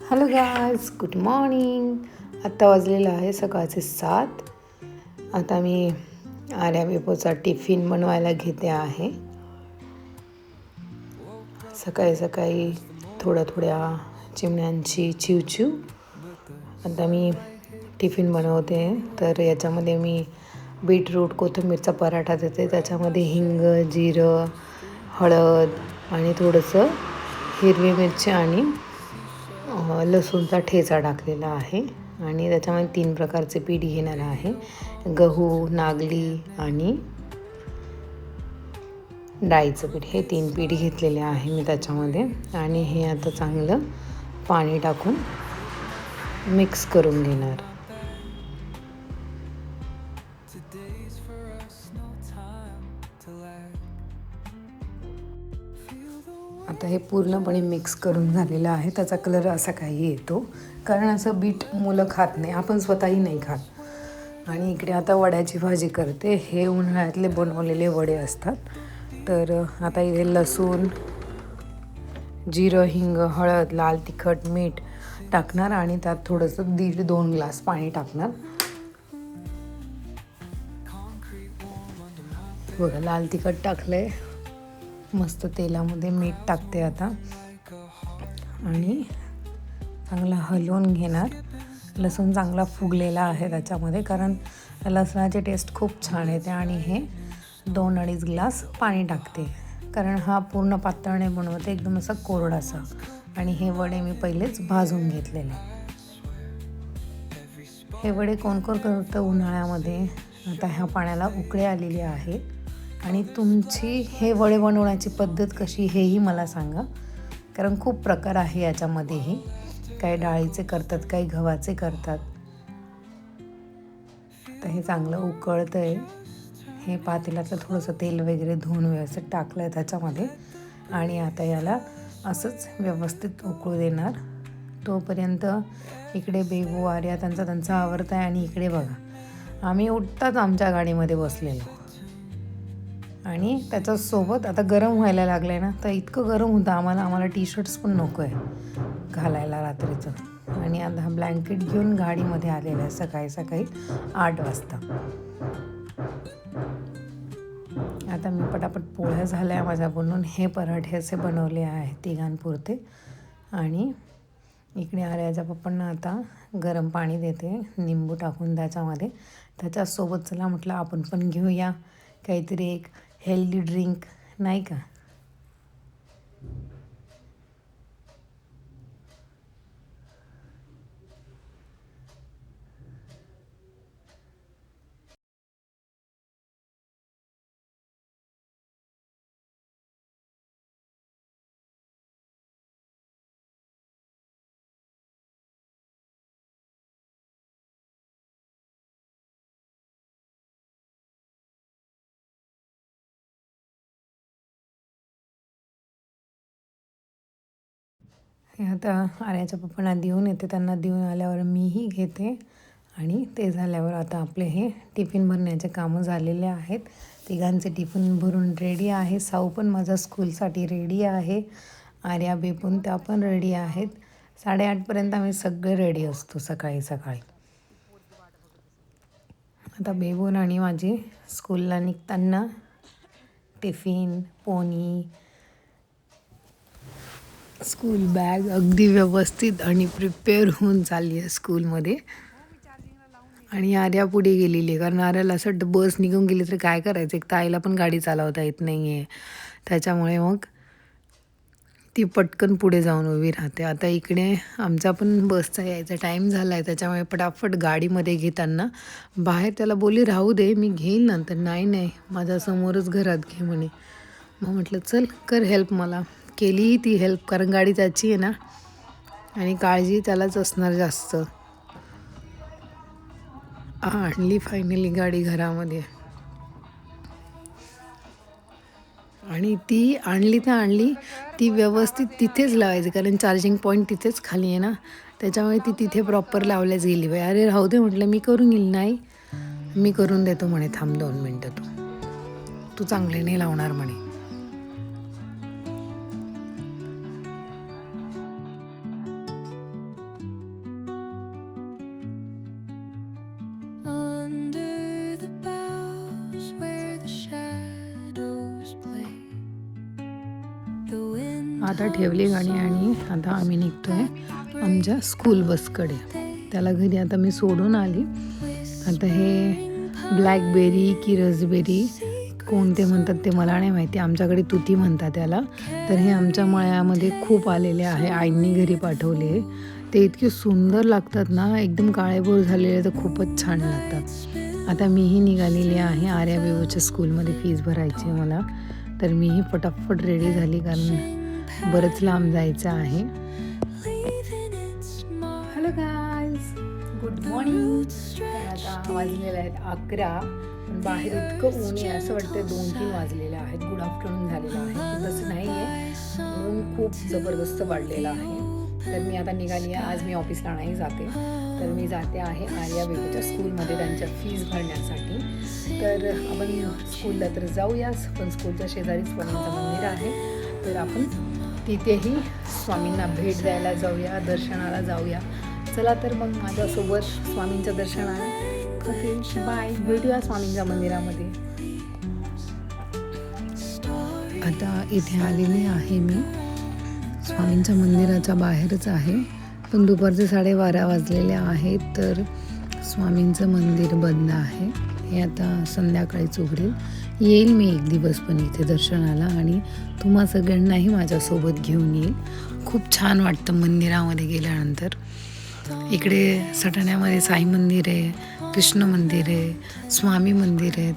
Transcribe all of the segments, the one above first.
Hello guys, good morning. आत्ता वाजलेलं आहे सकाळचे 7. आता मी आर्या बेपोचा टिफिन बनवायला घेते आहे. सकाळी सकाळी थोड्या चिमण्यांची चिवचिव. आता मी टिफिन बनवते, तर याच्यामध्ये मी बीटरूट कोथिंबीरचा पराठा देते. त्याच्यामध्ये हिंग, जिरं, हळद आणि थोडंसं हिरवी मिरची आणि लसूणचा ठेचा टाकलेला आहे. आणि त्याच्यामध्ये 3 प्रकारचे पीठ घेणार आहे. गहू, नागली आणि डाळीचं पीठ, हे 3 पीठ घेतलेले आहे मी त्याच्यामध्ये. आणि हे आता चांगलं पाणी टाकून मिक्स करून घेणार. आता हे पूर्णपणे मिक्स करून झालेलं आहे. त्याचा कलर असा काही येतो, कारण असं बीट मुलं खात नाही, आपण स्वतःही नाही खात. आणि इकडे आता वड्याची भाजी करते. हे उन्हाळ्यातले बनवलेले वडे असतात. तर आता इथे लसूण, जिरं, हिंग, हळद, लाल तिखट, मीठ टाकणार आणि त्यात थोडंसं 1.5-2 ग्लास पाणी टाकणार. बघा, लाल तिखट टाकलंय. मस्त तेलामध्ये मीठ टाकते आता आणि चांगला हलवून घेणार. लसूण चांगला फुगलेला आहे त्याच्यामध्ये, कारण लसणाची टेस्ट खूप छान येते. आणि हे 2-2.5 ग्लास पाणी टाकते, कारण हा पूर्ण पातळ नाही बनवते, एकदम असा कोरडासा. आणि हे वडे मी पहिलेच भाजून घेतलेले. हे वडे कोण करतं उन्हाळ्यामध्ये. आता ह्या पाण्याला उकळी आलेली आहे. आणि तुमची हे वडे बनवण्याची पद्धत कशी, हेही मला सांगा, कारण खूप प्रकार आहे याच्यामध्येही. काही डाळीचे करतात, काही गव्हाचे करतात. तर हे चांगलं उकळतं आहे. हे पातेल्यातलं थोडंसं तेल वगैरे धुवून व्यवस्थित टाकलं आहे त्याच्यामध्ये. आणि आता याला असंच व्यवस्थित उकळू देणार. तोपर्यंत इकडे बेबू, आर्या त्यांचं आवरतं आहे. आणि इकडे बघा, आम्ही उठताच आमच्या गाडीमध्ये बसलेलो. आणि त्याच्यासोबत आता गरम व्हायला लागलं आहे ना, तर इतकं गरम होतं आम्हाला टी-शर्ट्स पण नको आहे घालायला रात्रीचं. आणि आता ब्लँकेट घेऊन गाडीमध्ये आलेलं आहे सकाळी 8 वाजता. आता मी पटापट पोळ्या झाल्या माझ्या बनवून. हे पराठे असे बनवले आहेत तिघांपुरते. आणि इकडे आर्याच्या पप्पांना आता गरम पाणी देते, निंबू टाकून त्याच्यामध्ये. त्याच्यासोबत चला म्हटलं आपण पण घेऊया काहीतरी एक हेल्दी ड्रिंक, नाही का. हे आता आर्याच्या पप्पांना देऊन येते. त्यांना देऊन आल्यावर मीही घेते. आणि ते झाल्यावर आता आपले हे टिफिन भरण्याचे कामं झालेले आहेत. तिघांचे टिफिन भरून रेडी आहे. साऊ पण माझा स्कूलसाठी रेडी आहे. आर्या, बेपून त्या पण रेडी आहेत. 8:30पर्यंत आम्ही सगळे रेडी असतो सकाळी. आता बेबून आणि माझी स्कूलला निघताना टिफिन, पोनी, स्कूल बॅग अगदी व्यवस्थित आणि प्रिपेअर होऊन चालली आहे स्कूलमध्ये. आणि आर्या पुढे गेलेली आहे, कारण आर्याला असं वाटतं बस निघून गेली तर काय करायचं. एक तर आईला पण गाडी चालवता येत नाही आहे, त्याच्यामुळे मग ती पटकन पुढे जाऊन उभी राहते. आता इकडे आमचा पण बसचा यायचा टाईम झाला आहे, त्याच्यामुळे पटापट गाडीमध्ये घेताना बाहेर त्याला बोलली राहू दे, मी घेईन नंतर. नाही, माझ्या समोरच घरात घे म्हणे. मग म्हटलं चल कर हेल्प. मला केली ती हेल्प, कारण गाडी त्याची आहे ना, आणि काळजी त्यालाच असणार जास्त. आणली फायनली गाडी घरामध्ये. आणि ती आणली ती व्यवस्थित तिथेच लावायची, कारण चार्जिंग पॉईंट तिथेच खाली आहे ना, त्याच्यामुळे ती तिथे प्रॉपर लावल्याच गेली. बाई अरे राहू दे म्हटलं, मी करून येईल. नाही, मी करून देतो म्हणे, थांब 2 मिनटं, तू चांगले नाही लावणार म्हणे. आता ठेवली गाडी आणि आता आम्ही निघतोय आमच्या स्कूल बसकडे. त्याला घरी आता मी सोडून आली. आता हे ब्लॅकबेरी की रसबेरी कोणते म्हणतात ते मला नाही माहिती, आमच्याकडे तुती म्हणतात त्याला. तर हे आमच्या मळ्यामध्ये खूप आलेले आहे, आईंनी घरी पाठवले. ते इतके सुंदर लागतात ना, एकदम काळेभोर झालेले तर खूपच छान लागतात. आता मीही निघालेली आहे आर्या बेबूच्या स्कूलमध्ये फीस भरायची मला. तर मीही फटाफट रेडी झाली कारण बरंच लांब जायचं आहे. Hello guys, good morning. आता वाजलेले आहेत 11. पण बाहेर इतकं ऊन आहे, असं वाटतं 2-3 वाजलेले आहेत. गुड आफ्टरनून झालेलं आहे, तसं नाही आहे. ऊन खूप जबरदस्त वाढलेलं आहे. तर मी आता निघाली आहे. आज मी ऑफिसला नाही जाते, तर मी जाते आहे आर्या बेबूच्या स्कूलमध्ये त्यांच्या फीज भरण्यासाठी. तर आपण स्कूलला तर जाऊयाच, पण स्कूलच्या शेजारीच स्वामींचं मंदिर आहे. तर आपण तिथेही स्वामींना भेट द्यायला जाऊया, दर्शनाला जाऊया. चला तर मग माझ्यासोबत स्वामींच्या दर्शनाला. ओके बाय, भेटूया स्वामींच्या मंदिरामध्ये. आता इथे आलेली आहे मी, स्वामींच्या मंदिराच्या बाहेरच आहे. पण दुपारचे 12:30 वाजलेले आहेत, तर स्वामींचं मंदिर बंद आहे. हे आता संध्याकाळीच उघडेल. येईल मी एक दिवस पण इथे दर्शनाला आणि तुम्हा सगळ्यांनाही माझ्यासोबत घेऊन येईल. खूप छान वाटतं मंदिरामध्ये गेल्यानंतर. इकडे सटाण्यामध्ये साई मंदिर आहे, कृष्ण मंदिर आहे, स्वामी मंदिर आहेत,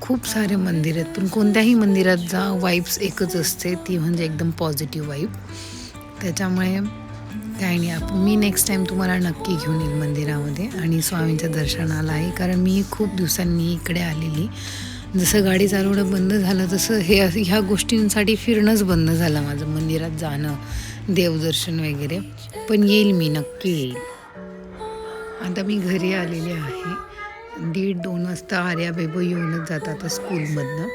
खूप सारे मंदिर आहेत. पण कोणत्याही मंदिरात जा, वाईब्स एकच असते, ती म्हणजे एकदम पॉझिटिव्ह वाईब. त्याच्यामुळे काही नाही, मी नेक्स्ट टाईम तुम्हाला नक्की घेऊन येईल मंदिरामध्ये आणि स्वामींच्या दर्शनालाही. कारण मी खूप दिवसांनी इकडे आलेली. जसं गाडी चालवणं बंद झालं तसं ह्या गोष्टींसाठी फिरणंच बंद झालं माझं, मंदिरात जाणं, देवदर्शन वगैरे. पण येईल मी, नक्की येईल. आता मी घरी आलेली आहे. 1:30-2 वाजता आर्या बेबू येऊनच जातात स्कूलमधनं.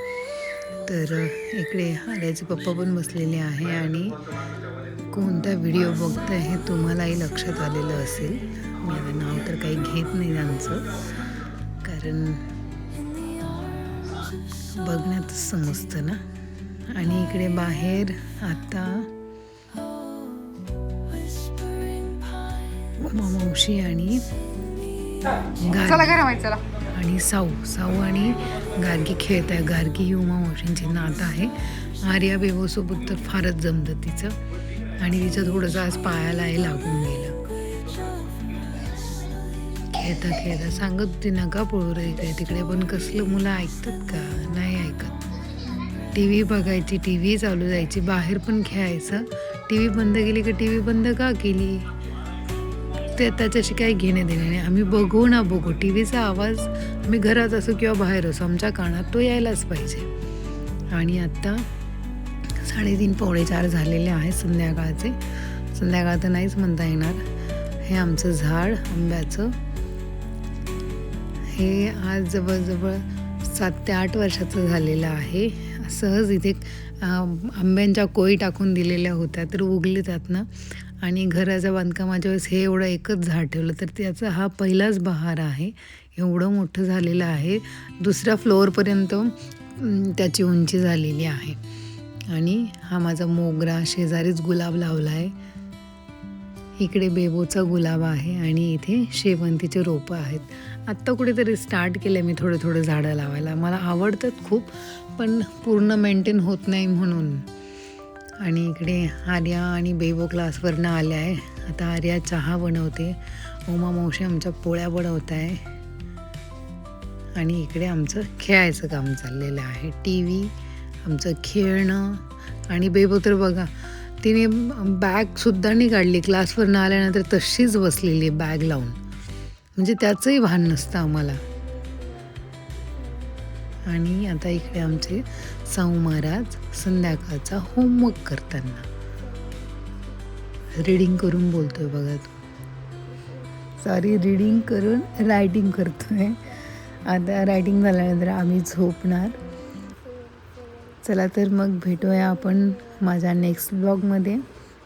तर इकडे आर्याचे पप्पा पण बसलेले आहे आणि कोणता व्हिडिओ बघताय हे तुम्हालाही लक्षात आलेलं असेल. मी आता नाव तर काही घेत नाही त्यांचं, कारण बघण्यातच समजतं ना. आणि इकडे बाहेर आता मावशी आणि आणि साऊ आणि गार्गी खेळत आहे. गार्गी ही उमा मावशींची नात आहे. आर्या बेबूसोबत तर फारच जमतं तिचं, आणि तिचं थोडंसं आज पायालाही लागून गेलं. खेळता खेळता सांगत होती नका पळू रे इकडे तिकडे, पण कसलं मुलं ऐकतात का? नाही ऐकत. TV बघायची, TV चालू जायची, बाहेर पण खेळायचं. TV बंद केली का TV बंद का केली ते त्याच्याशी काही घेणे देणे नाही. आम्ही बघू ना बघू, TVचा आवाज आम्ही घरात असो किंवा बाहेर असो आमच्या कानात तो यायलाच पाहिजे. आणि आत्ता 3:30-4 झालेले आहे संध्याकाळचे. संध्याकाळ तर नाहीच म्हणता येणार. हे आमचं झाड आंब्याचं, हे आज जवळजवळ 7 ते 8 वर्षाचं झालेलं आहे. सहज इथे आंब्यांच्या कोळी टाकून दिलेल्या होत्या, तर उगले त्यातनं. आणि घराच्या बांधकामाच्या वेळेस हे एवढं एकच झाड ठेवलं, तर त्याचा हा पहिलाच बहार आहे. एवढं मोठं झालेलं आहे, 2ऱ्या फ्लोअरपर्यंत त्याची उंची झालेली आहे. आणि हा माझा मोगरा, शेजारीच गुलाब लावला आहे. इकडे बेबोचा गुलाब आहे आणि इथे शेवंतीचे रोपं आहेत. आत्ता कुठेतरी स्टार्ट केलं मी थोडं झाडं लावायला. मला आवडतात खूप, पण पूर्ण मेंटेन होत नाही म्हणून. आणि इकडे आर्या आणि बेबो क्लासवरनं आल्या आहे. आता आर्या चहा बनवते, उमा मावशी आमच्या पोळ्या बनवत आहे. आणि इकडे आमचं खेळायचं काम चाललेलं आहे. TV, आमचं खेळणं. आणि बेबो तर बघा, तिने बॅगसुद्धा नाही काढली. क्लासवरनं आल्यानंतर तशीच बसलेली बॅग लावून, म्हणजे त्याचंही भान नसतं आम्हाला. आणि आता इकडे आमचे साऊ महाराज संध्याकाळचा होमवर्क करताना रीडिंग करून बोलतोय बघा तो. सॉरी, रीडिंग करून रायटिंग करतोय. आता रायटिंग झाल्यानंतर आम्ही झोपणार. चला तर मग भेटूया आपण माझ्या नेक्स्ट ब्लॉगमध्ये.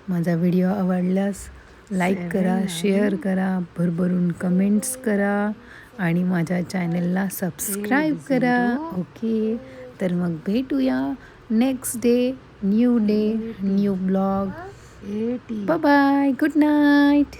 माझा व्हिडिओ आवडल्यास लाईक करा, शेअर करा, भरभरून कमेंट्स करा आणि माझ्या चॅनलला सबस्क्राईब करा. ओके, तर मग भेटूया next day, new blog. 80. Bye bye, good night.